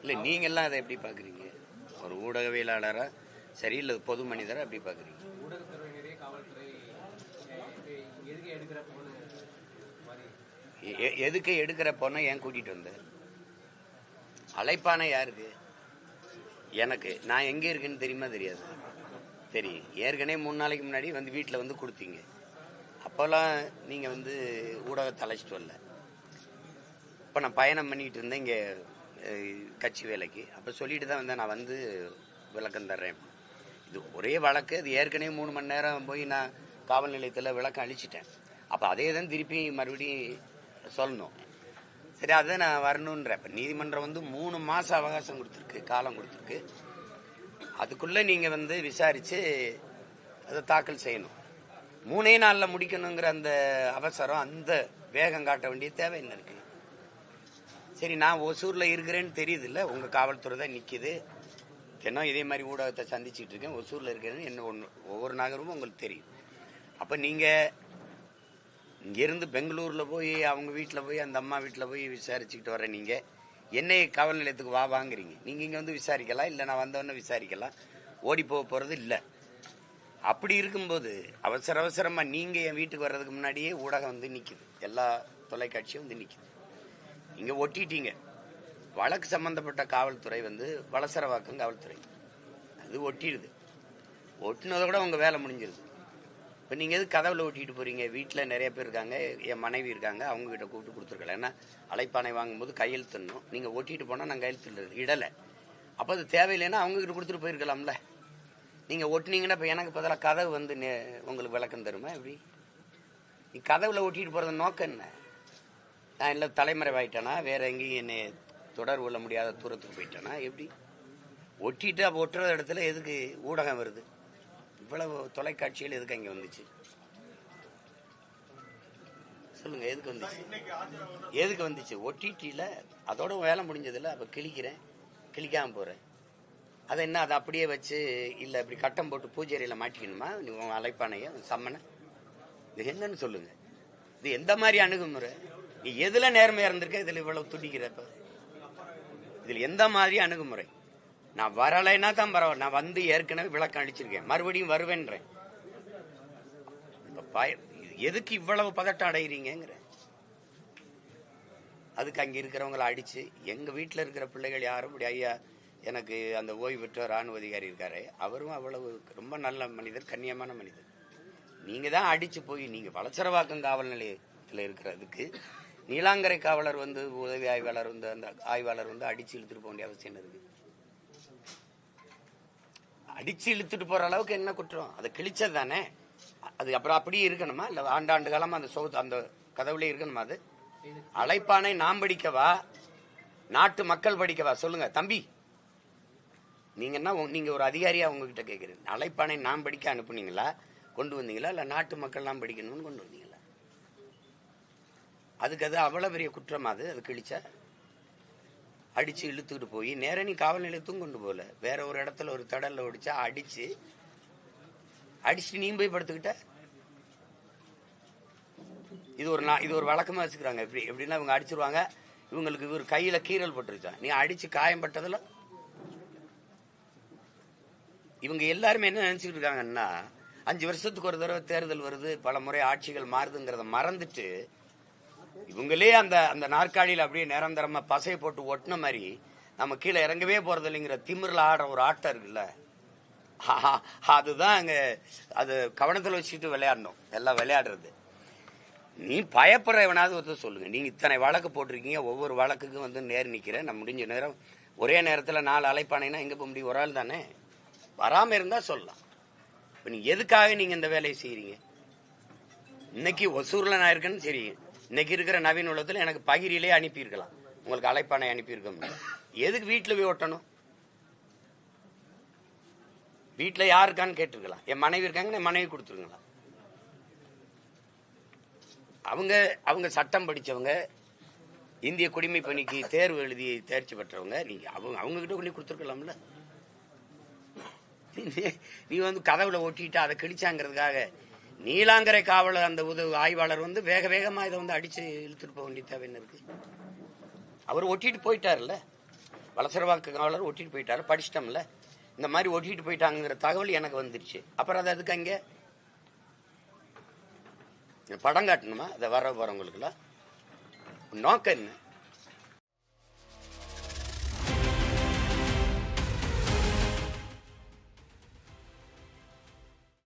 இல்லை, நீங்க எல்லாம் அதை எப்படி பாக்குறீங்க? ஒரு ஊடகவியலாளரா சரி, இல்லை பொது மனிதரா எப்படி பாக்குறீங்க? எதுக்கு எடுக்கிற பொண்ணை ஏன் கூட்டிட்டு வந்த? அழைப்பான யாருக்கு? எனக்கு. நான் எங்க இருக்குன்னு தெரியுமா தெரியாது? தெரியும். ஏற்கனவே 3 நாளைக்கு முன்னாடி வந்து வீட்டில் வந்து கொடுத்தீங்க. அப்போல்லாம் நீங்க வந்து ஊடகத்தை அழைச்சிட்டு வரல. இப்போ நான் பயணம் பண்ணிட்டு இருந்தேன் இங்கே கட்சி வேலைக்கு. அப்போ சொல்லிட்டு தான் வந்தேன், நான் வந்து விளக்கம் தர்றேன். இது ஒரே வழக்கு. அது ஏற்கனவே 3 மணி நேரம் போய் நான் காவல் நிலையத்தில் விளக்கம் அழிச்சிட்டேன். அப்போ அதே தான் திருப்பி மறுபடியும் சொல்லணும். சரி, அதை நான் வரணுன்றேன். இப்போ நீதிமன்றம் வந்து 3 மாதம் அவகாசம் கொடுத்துருக்கு, காலம் கொடுத்துருக்கு. அதுக்குள்ளே நீங்கள் வந்து விசாரித்து அதை தாக்கல் செய்யணும். 3 நாளில் முடிக்கணுங்கிற அந்த அவசரம், அந்த வேகம் காட்ட வேண்டிய தேவை என்ன இருக்கு? சரி, நான் ஒசூரில் இருக்கிறேன்னு தெரியுது இல்லை, உங்கள் காவல்துறை தான் நிற்கிது. தினம் இதே மாதிரி ஊடகத்தை சந்திச்சுட்டு இருக்கேன். ஒசூரில் இருக்கிறேன்னு என்ன ஒவ்வொரு நகரமும் உங்களுக்கு தெரியும். அப்போ நீங்கள் இங்கேருந்து பெங்களூரில் போய் அவங்க வீட்டில் போய் அந்த அம்மா வீட்டில் போய் விசாரிச்சுக்கிட்டு வர நீங்கள் என்னை காவல் நிலையத்துக்கு வாங்குறீங்க. நீங்கள் இங்கே வந்து விசாரிக்கலாம், இல்லை நான் வந்தவொடனே விசாரிக்கலாம். ஓடி போகிறது இல்லை. அப்படி இருக்கும்போது அவசரமாக நீங்கள் என் வீட்டுக்கு வர்றதுக்கு முன்னாடியே ஊடகம் வந்து நிற்குது, எல்லா தொலைக்காட்சியும் வந்து நிற்குது. நீங்கள் ஒட்டிட்டீங்க. வழக்கு சம்பந்தப்பட்ட காவல்துறை வந்து வளசரவாக்கம் காவல்துறை, அது ஒட்டிடுது. ஒட்டினதை கூட உங்கள் வேலை முடிஞ்சிருது. இப்போ நீங்கள் எது கதவுல ஒட்டிட்டு போகிறீங்க? வீட்டில் நிறைய பேர் இருக்காங்க, என் மனைவி இருக்காங்க, அவங்ககிட்ட கூப்பிட்டு கொடுத்துருக்கலாம். ஏன்னா அழைப்பானை வாங்கும்போது கையெழுத்துடணும். நீங்கள் ஒட்டிட்டு போனால் நான் கையெழுத்து இடலை. அப்போ அது தேவையில்லைன்னா அவங்ககிட்ட கொடுத்துட்டு போயிருக்கலாம்ல. நீங்கள் ஒட்டினீங்கன்னா இப்போ எனக்கு பதிலாக கதவு வந்து உங்களுக்கு விளக்கம் தருமா? எப்படி நீ கதவுல ஒட்டிட்டு போகிறது நோக்கம் என்ன? நான் இல்லை தலைமறைவாயிட்டேனா, வேற எங்கேயும் என்னை தொடர்பு கொள்ள முடியாத தூரத்துக்கு போயிட்டேனா? எப்படி ஒட்டிட்டு அப்போ ஒட்டுற இடத்துல எதுக்கு ஊடகம் வருது? இவ்வளவு தொலைக்காட்சியில் எதுக்கு அங்கே வந்துச்சு சொல்லுங்க? எதுக்கு வந்துச்சு? ஒட்டிட்டில அதோட வேலை முடிஞ்சதில்ல. அப்போ கிழிக்கிறேன், கிழிக்காம போகிறேன். அதை என்ன, அதை அப்படியே வச்சு இல்லை இப்படி கட்டம் போட்டு பூஜை அறையில் மாட்டிக்கணுமா? உங்கள் அழைப்பானைய சம்மனை இது என்னன்னு சொல்லுங்க. இது எந்த மாதிரி அணுகுமுறை? நீ எதுல நேர்மையா இருந்திருக்க, இதுல இவ்வளவு துடிக்கிறப்ப இதுல எந்த மாதிரி அணுகுமுறை? நான் வரலைன்னா தான் பரவாயில்ல, நான் வந்து ஏற்கனவே விளக்கம் அளிச்சிருக்கேன், மறுபடியும் வருவேன்றேன். எதுக்கு இவ்வளவு பதட்டம் அடைகிறீங்கிற? அதுக்கு அங்க இருக்கிறவங்களை அடிச்சு, எங்க வீட்டுல இருக்கிற பிள்ளைகள் யாரும் இப்படி, ஐயா எனக்கு அந்த ஓய்வு பெற்ற ராணுவ அதிகாரி இருக்காரு, அவரும் அவ்வளவு ரொம்ப நல்ல மனிதர், கண்ணியமான மனிதர். நீங்க தான் அடிச்சு போய், நீங்க வளசரவாக்கம் காவல் நிலையத்தில் இருக்கிறதுக்கு நீலாங்கரை காவலர் வந்து உதவி ஆய்வாளர் வந்து அந்த ஆய்வாளர் வந்து அடிச்சு இழுத்துட்டு போக வேண்டிய அவசியம் இருக்கு? அடிச்சு இழுத்துட்டு போற அளவுக்கு என்ன குற்றம்? அதை கிழிச்சது தானே. அது அப்புறம் அப்படியே இருக்கணுமா? இல்ல ஆண்டாண்டு காலமா அந்த அந்த கதவுல இருக்கணுமா? அது அழைப்பானை நாம் படிக்கவா, நாட்டு மக்கள் படிக்கவா? சொல்லுங்க தம்பி. நீங்க என்ன, நீங்க ஒரு அதிகாரியா உங்ககிட்ட கேட்கிறேன். அழைப்பானை நாம் படிக்க அனுப்புனீங்களா, கொண்டு வந்தீங்களா, இல்ல நாட்டு மக்கள் நாம் படிக்கணும்னு கொண்டு வந்தீங்களா? அதுக்கு அது அவ்வளவு பெரிய குற்றம். அது கிழிச்சா அடிச்சு இழுத்துக்கிட்டு போய் நேர நீ காவல் நிலையத்தும் கொண்டு போகல, வேற ஒரு இடத்துல ஒரு தடல்ல ஒடிச்சா அடிச்சு நீ போய் படுத்துக்கிட்ட. இது ஒரு வழக்கமா வச்சுக்கிறாங்க. எப்படின்னா இவங்க அடிச்சிருவாங்க, இவங்களுக்கு இவர் கையில கீறல் பட்டுருச்சா, நீ அடிச்சு காயம் பட்டதுல இவங்க எல்லாருமே என்ன நினைச்சுட்டு இருக்காங்கன்னா, 5 வருஷத்துக்கு ஒரு தடவை தேர்தல் வருது, பல முறை ஆட்சிகள் மாறுதுங்கிறத மறந்துட்டு இவங்களே அந்த நாற்காலியில் அப்படியே நிரந்தரமா பசையை போட்டு ஒட்டின மாதிரி நம்ம கீழே இறங்கவே போறது இல்லைங்கிற திமிரில் ஆடுற ஒரு ஆட்டம் இருக்குல்ல, அதுதான் அங்க அது கவனத்தில் வச்சுட்டு விளையாடணும். எல்லாம் விளையாடுறது. நீ பயப்படுறவனாவது ஒருத்தர் சொல்லுங்க. நீங்க இத்தனை வழக்கு போட்டிருக்கீங்க, ஒவ்வொரு வழக்குக்கும் வந்து நேர் நிக்கிறேன், நான் முடிஞ்ச நேரம் ஒரே நேரத்தில் 4 அழைப்பானைனா எங்க போக முடியும்? ஒரு ஆள் தானே. வராம இருந்தா சொல்லலாம். இப்ப நீங்க எதுக்காக நீங்க இந்த வேலையை செய்யறீங்க? இன்னைக்கு ஒசூர்ல நான் இருக்கேன்னு சரி, இன்னைக்கு இருக்கிற நவீன உலகத்துல எனக்கு பகிரிலே அனுப்பியிருக்கலாம், உங்களுக்கு அழைப்பானை அனுப்பியிருக்க. எதுக்கு வீட்டுல போய் ஓட்டணும்? வீட்டுல யாருக்கான்னு கேட்டிருக்கலாம். என் மனைவி இருக்காங்க, என் மனைவி கொடுத்துருங்களா? அவங்க சட்டம் படிச்சவங்க, இந்திய குடிமை பணிக்கு தேர்வு எழுதி தேர்ச்சி பெற்றவங்க. நீங்க அவங்க கிட்ட கொண்டு கொடுத்துருக்கலாம்ல. நீ வந்து கதவுல ஒட்டிட்டு அதை கிழிச்சாங்கிறதுக்காக நீலாங்கரை காவலர் அந்த ஆய்வாளர் வந்து வேக வேகமா இதை வந்து அடிச்சு இழுத்துட்டு போக வேண்டிய தேவை என்ன இருக்கு? அவர் ஒட்டிட்டு போயிட்டாருல்ல, வலசரவாக்கு காவலர் ஒட்டிட்டு போயிட்டாரு, படிச்சிட்டோம்ல. இந்த மாதிரி ஒட்டிட்டு போயிட்டாங்கிற தகவல் எனக்கு வந்துருச்சு. அப்புறம் அது அதுக்கு அங்க படம் காட்டணுமா? அதை வர போறவங்களுக்குலாம் நோக்கம் என்ன?